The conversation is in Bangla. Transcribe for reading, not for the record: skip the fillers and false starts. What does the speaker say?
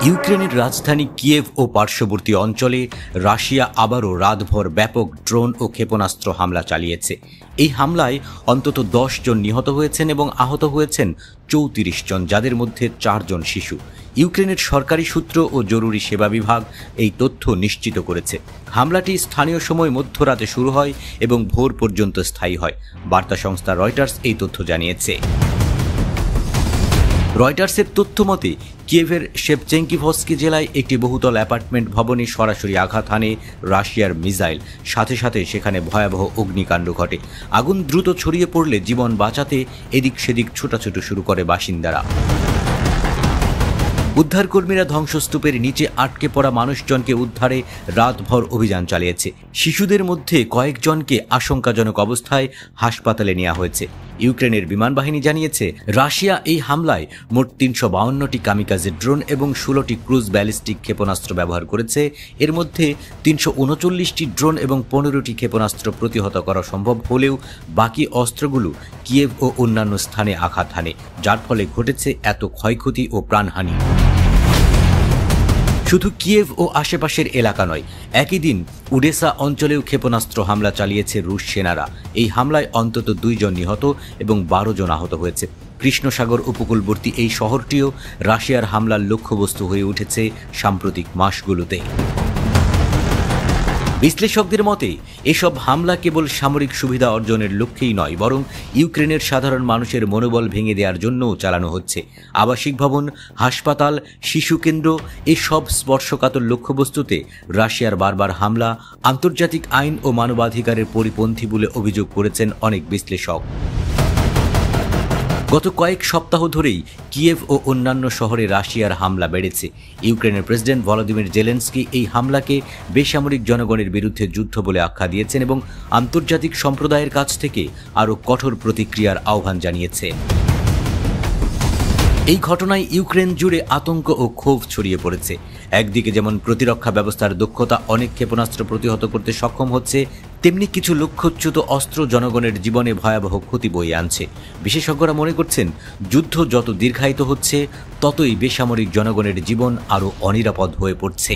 ইউক্রেনের রাজধানী কিয়েভ ও পার্শ্ববর্তী অঞ্চলে রাশিয়া আবারও রাতভর ব্যাপক ড্রোন ও ক্ষেপণাস্ত্র হামলা চালিয়েছে। এই হামলায় অন্তত 10 জন নিহত হয়েছেন এবং আহত হয়েছেন 34 জন, যাদের মধ্যে 4 জন শিশু। ইউক্রেনের সরকারি সূত্র ও জরুরি সেবা বিভাগ এই তথ্য নিশ্চিত করেছে। হামলাটি স্থানীয় সময় মধ্যরাতে শুরু হয় এবং ভোর পর্যন্ত স্থায়ী হয়। বার্তা সংস্থা রয়টার্স এই তথ্য জানিয়েছে। রয়টার্সের তথ্য মতে কিয়েভের শেভচেঙ্কিভস্কি জেলায় একটি বহুতল অ্যাপার্টমেন্ট ভবনে সরাসরি আঘাত হানে রাশিয়ার মিসাইল। সাথে সাথে সেখানে ভয়াবহ অগ্নিকাণ্ড ঘটে। আগুন দ্রুত ছড়িয়ে পড়লে জীবন বাঁচাতে এদিক সেদিক ছোটাছুটি শুরু করে বাসিন্দারা। উদ্ধারকর্মীরা ধ্বংসস্তূপের নিচে আটকে পড়া মানুষজনকে উদ্ধারে রাতভর অভিযান চালিয়েছে। শিশুদের মধ্যে কয়েকজনকে আশঙ্কাজনক অবস্থায় হাসপাতালে নেওয়া হয়েছে। ইউক্রেনের বিমান বাহিনী জানিয়েছে, রাশিয়া এই হামলায় মোট 352টি কামিকাজে ড্রোন এবং 16টি ক্রুজ ব্যালিস্টিক ক্ষেপণাস্ত্র ব্যবহার করেছে। এর মধ্যে 339টি ড্রোন এবং 15টি ক্ষেপণাস্ত্র প্রতিহত করা সম্ভব হলেও বাকি অস্ত্রগুলো কিয়েভ ও অন্যান্য স্থানে আঘাত হানে, যার ফলে ঘটেছে এত ক্ষয়ক্ষতি ও প্রাণহানি। শুধু কিয়েভ ও আশেপাশের এলাকা নয়, একই দিন ওডেসা অঞ্চলেও ক্ষেপণাস্ত্র হামলা চালিয়েছে রুশ সেনারা। এই হামলায় অন্তত 2 জন নিহত এবং 12 জন আহত হয়েছে। কৃষ্ণসাগর উপকূলবর্তী এই শহরটিও রাশিয়ার হামলার লক্ষ্যবস্তু হয়ে উঠেছে সাম্প্রতিক মাসগুলোতে। বিশ্লেষকদের মতে এসব হামলা কেবল সামরিক সুবিধা অর্জনের লক্ষ্যেই নয়, বরং ইউক্রেনের সাধারণ মানুষের মনোবল ভেঙে দেওয়ার জন্যও চালানো হচ্ছে। আবাসিক ভবন, হাসপাতাল, শিশু কেন্দ্র এসব স্পর্শকাতর লক্ষ্যবস্তুতে রাশিয়ার বারবার হামলা আন্তর্জাতিক আইন ও মানবাধিকারের পরিপন্থী বলে অভিযোগ করেছেন অনেক বিশ্লেষক। গত কয়েক সপ্তাহ ধরেই কিয়েভ ও অন্যান্য শহরে রাশিয়ার হামলা বেড়েছে। ইউক্রেনের প্রেসিডেন্ট ভলোদিমির জেলেনস্কি এই হামলাকে বেসামরিক জনগণের বিরুদ্ধে যুদ্ধ বলে আখ্যা দিয়েছেন এবং আন্তর্জাতিক সম্প্রদায়ের কাছ থেকে আরও কঠোর প্রতিক্রিয়ার আহ্বান জানিয়েছেন। এই ঘটনায় ইউক্রেন জুড়ে আতঙ্ক ও ক্ষোভ ছড়িয়ে পড়েছে। একদিকে যেমন প্রতিরক্ষা ব্যবস্থার দক্ষতা অনেক ক্ষেপণাস্ত্র প্রতিহত করতে সক্ষম হচ্ছে, তেমনি কিছু লক্ষ্যচ্যুত অস্ত্র জনগণের জীবনে ভয়াবহ ক্ষতি বয়ে আনছে। বিশেষজ্ঞরা মনে করছেন, যুদ্ধ যত দীর্ঘায়িত হচ্ছে ততই বেসামরিক জনগণের জীবন আরও অনিরাপদ হয়ে পড়ছে।